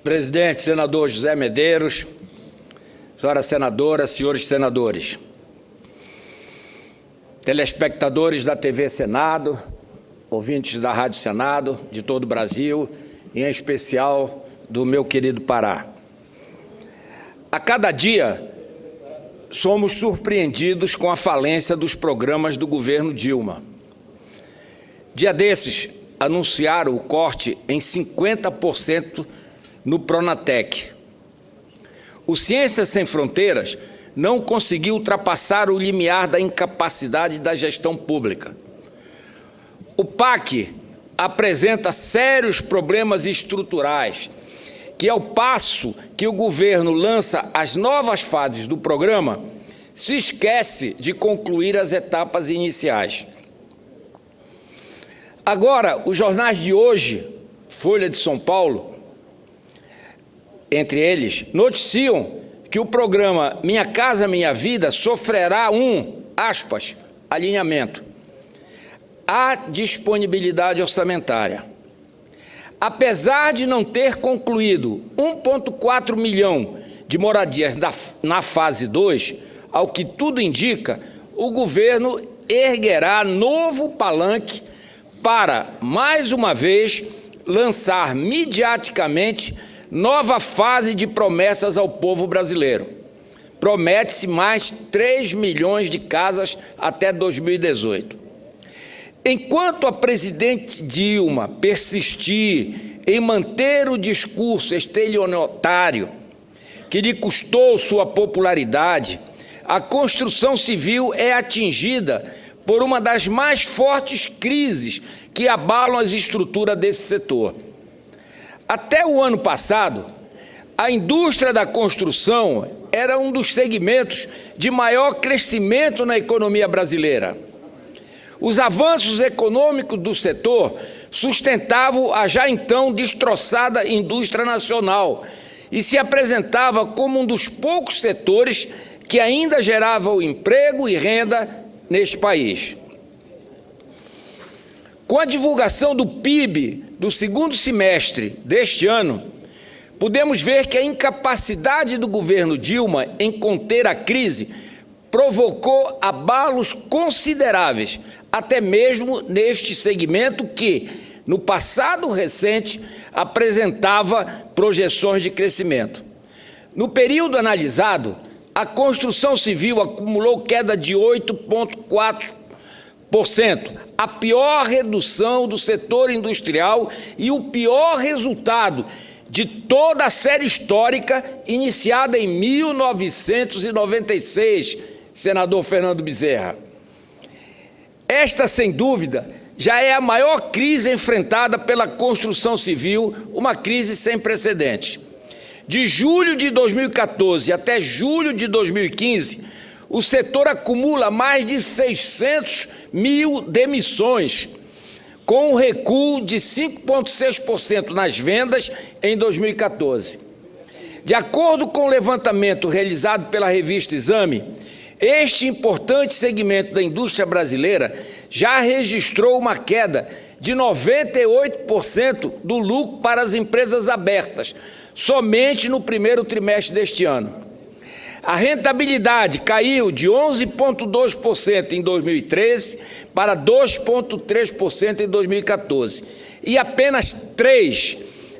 Presidente, senador José Medeiros, senhora senadora, senhores senadores, telespectadores da TV Senado, ouvintes da Rádio Senado, de todo o Brasil, e em especial do meu querido Pará. A cada dia, somos surpreendidos com a falência dos programas do governo Dilma. Dia desses, anunciaram o corte em 50% no Pronatec. O Ciências Sem Fronteiras não conseguiu ultrapassar o limiar da incapacidade da gestão pública. O PAC apresenta sérios problemas estruturais, que ao passo que o governo lança as novas fases do programa, se esquece de concluir as etapas iniciais. Agora, os jornais de hoje, Folha de São Paulo, entre eles, noticiam que o programa Minha Casa Minha Vida sofrerá aspas, alinhamento. Há disponibilidade orçamentária. Apesar de não ter concluído 1,4 milhão de moradias na fase 2, ao que tudo indica, o governo erguerá novo palanque para, mais uma vez, lançar midiaticamente nova fase de promessas ao povo brasileiro. Promete-se mais 3 milhões de casas até 2018. Enquanto a presidente Dilma persistir em manter o discurso estelionatário que lhe custou sua popularidade, a construção civil é atingida por uma das mais fortes crises que abalam as estruturas desse setor. Até o ano passado, a indústria da construção era um dos segmentos de maior crescimento na economia brasileira. Os avanços econômicos do setor sustentavam a já então destroçada indústria nacional e se apresentava como um dos poucos setores que ainda geravam emprego e renda neste país. Com a divulgação do PIB do segundo semestre deste ano, podemos ver que a incapacidade do governo Dilma em conter a crise provocou abalos consideráveis, até mesmo neste segmento que, no passado recente, apresentava projeções de crescimento. No período analisado, a construção civil acumulou queda de 8,4%, a pior redução do setor industrial e o pior resultado de toda a série histórica iniciada em 1996, senador Fernando Bezerra. Esta, sem dúvida, já é a maior crise enfrentada pela construção civil, uma crise sem precedentes. De julho de 2014 até julho de 2015, o setor acumula mais de 600 mil demissões, com um recuo de 5,6% nas vendas em 2014. De acordo com o levantamento realizado pela revista Exame, este importante segmento da indústria brasileira já registrou uma queda de 98% do lucro para as empresas abertas, somente no primeiro trimestre deste ano. A rentabilidade caiu de 11,2% em 2013 para 2,3% em 2014. E apenas 3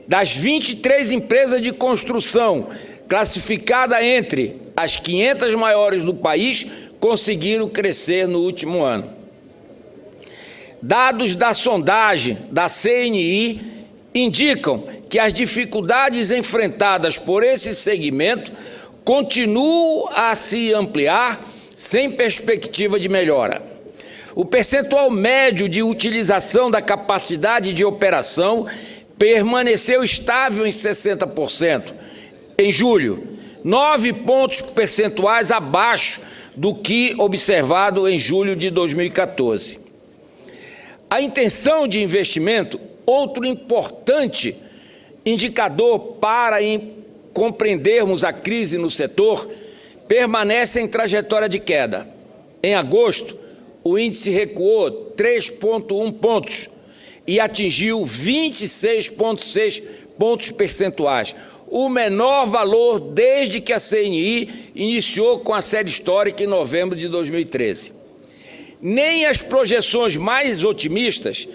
das 23 empresas de construção classificadas entre as 500 maiores do país conseguiram crescer no último ano. Dados da sondagem da CNI indicam que as dificuldades enfrentadas por esse segmento continuam a se ampliar sem perspectiva de melhora. O percentual médio de utilização da capacidade de operação permaneceu estável em 60% em julho, 9 pontos percentuais abaixo do que observado em julho de 2014. A intenção de investimento, outro importante indicador para compreendermos a crise no setor, permanece em trajetória de queda. Em agosto, o índice recuou 3,1 pontos e atingiu 26,6 pontos percentuais, o menor valor desde que a CNI iniciou com a série histórica em novembro de 2013. Nem as projeções mais otimistas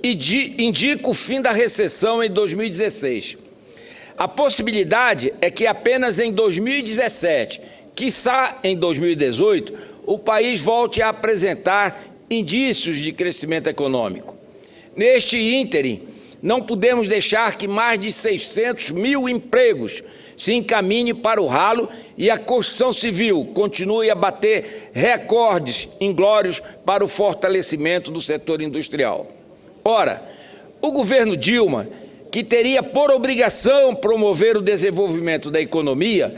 indicam o fim da recessão em 2016. A possibilidade é que apenas em 2017, quiçá em 2018, o país volte a apresentar indícios de crescimento econômico. Neste ínterim, não podemos deixar que mais de 600 mil empregos se encaminhem para o ralo e a construção civil continue a bater recordes inglórios para o fortalecimento do setor industrial. Ora, o governo Dilma, que teria por obrigação promover o desenvolvimento da economia,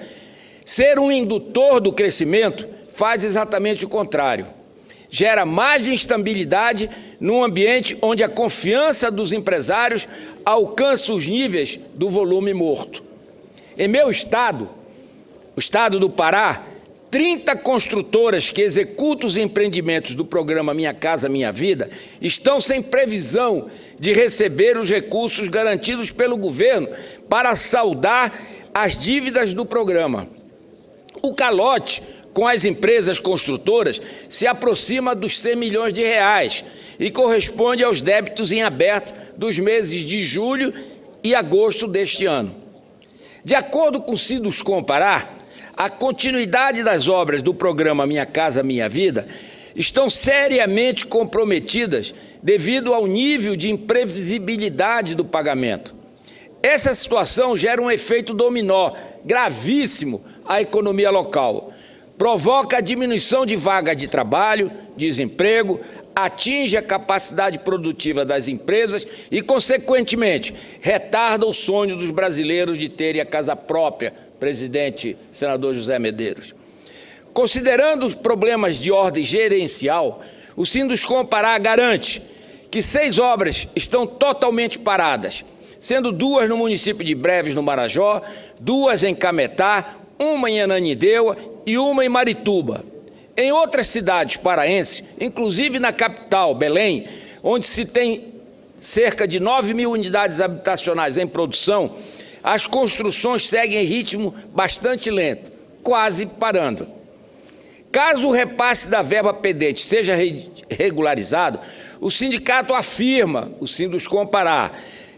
ser um indutor do crescimento, faz exatamente o contrário. Gera mais instabilidade num ambiente onde a confiança dos empresários alcança os níveis do volume morto. Em meu estado, o estado do Pará, 30 construtoras que executam os empreendimentos do programa Minha Casa Minha Vida estão sem previsão de receber os recursos garantidos pelo governo para saldar as dívidas do programa. O calote com as empresas construtoras se aproxima dos 100 milhões de reais e corresponde aos débitos em aberto dos meses de julho e agosto deste ano. De acordo com o Sinduscom Pará, a continuidade das obras do programa Minha Casa Minha Vida estão seriamente comprometidas devido ao nível de imprevisibilidade do pagamento. Essa situação gera um efeito dominó gravíssimo à economia local. Provoca a diminuição de vagas de trabalho, desemprego, atinge a capacidade produtiva das empresas e, consequentemente, retarda o sonho dos brasileiros de terem a casa própria, presidente senador José Medeiros. Considerando os problemas de ordem gerencial, o Sinduscom Pará garante que 6 obras estão totalmente paradas, sendo 2 no município de Breves, no Marajó, 2 em Cametá, 1 em Ananindeua e 1 em Marituba. Em outras cidades paraenses, inclusive na capital, Belém, onde se tem cerca de 9 mil unidades habitacionais em produção, as construções seguem em ritmo bastante lento, quase parando. Caso o repasse da verba pendente seja regularizado, o sindicato afirma, o Sinduscom Pará,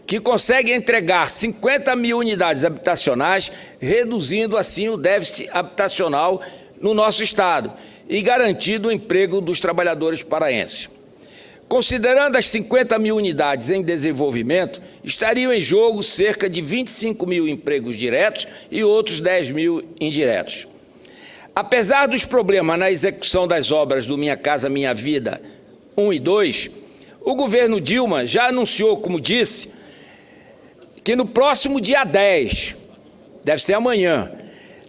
que consegue entregar 50 mil unidades habitacionais, reduzindo assim o déficit habitacional no nosso estado e garantindo o emprego dos trabalhadores paraenses. Considerando as 50 mil unidades em desenvolvimento, estariam em jogo cerca de 25 mil empregos diretos e outros 10 mil indiretos. Apesar dos problemas na execução das obras do Minha Casa Minha Vida 1 e 2, o governo Dilma já anunciou, como disse, que no próximo dia 10, deve ser amanhã,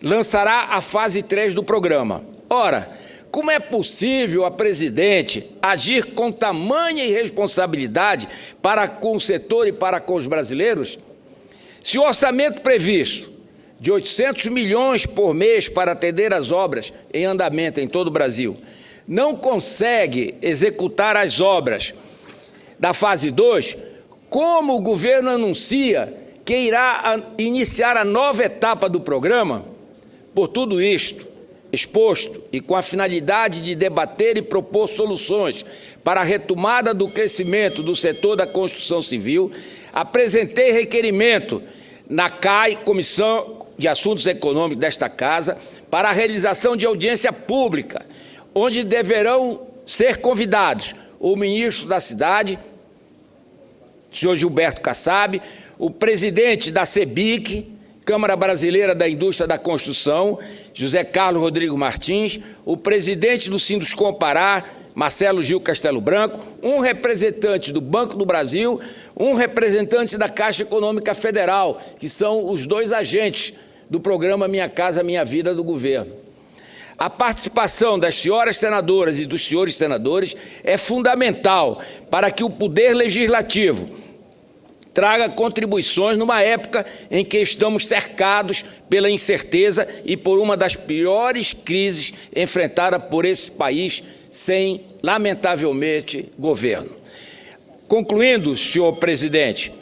lançará a fase 3 do programa. Ora, como é possível a presidente agir com tamanha irresponsabilidade para com o setor e para com os brasileiros? Se o orçamento previsto de 800 milhões por mês para atender as obras em andamento em todo o Brasil não consegue executar as obras da fase 2, como o governo anuncia que irá iniciar a nova etapa do programa? Por tudo isto exposto e com a finalidade de debater e propor soluções para a retomada do crescimento do setor da construção civil, apresentei requerimento na CAI, Comissão de Assuntos Econômicos desta Casa, para a realização de audiência pública, onde deverão ser convidados o ministro da Cidade, senhor Gilberto Kassab, o presidente da CEBIC, Câmara Brasileira da Indústria da Construção, José Carlos Rodrigo Martins, o presidente do Sinduscom Pará, Marcelo Gil Castelo Branco, um representante do Banco do Brasil, um representante da Caixa Econômica Federal, que são os 2 agentes do programa Minha Casa Minha Vida do governo. A participação das senhoras senadoras e dos senhores senadores é fundamental para que o Poder Legislativo traga contribuições numa época em que estamos cercados pela incerteza e por uma das piores crises enfrentada por esse país sem, lamentavelmente, governo. Concluindo, senhor presidente,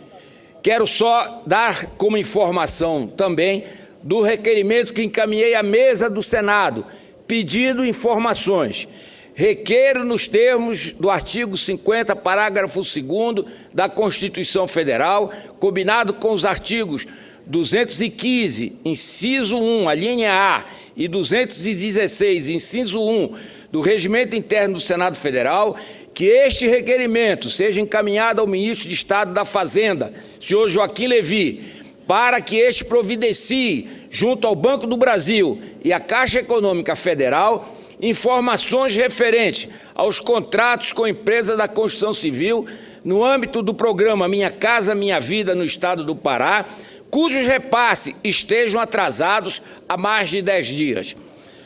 quero só dar como informação também do requerimento que encaminhei à mesa do Senado, pedindo informações. Requeiro, nos termos do artigo 50, parágrafo 2º da Constituição Federal, combinado com os artigos 215, inciso 1, a linha A, e 216, inciso 1, do Regimento Interno do Senado Federal, que este requerimento seja encaminhado ao ministro de Estado da Fazenda, senhor Joaquim Levy, para que este providencie, junto ao Banco do Brasil e à Caixa Econômica Federal, informações referentes aos contratos com empresas da construção civil no âmbito do programa Minha Casa Minha Vida no Estado do Pará, cujos repasses estejam atrasados há mais de 10 dias.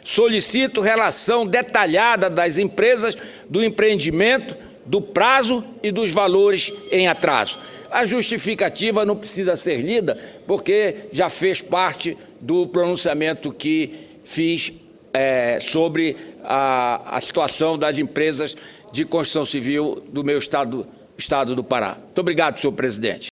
Solicito relação detalhada das empresas, do empreendimento, do prazo e dos valores em atraso. A justificativa não precisa ser lida, porque já fez parte do pronunciamento que fiz sobre a situação das empresas de construção civil do meu estado do Pará. Muito obrigado, senhor presidente.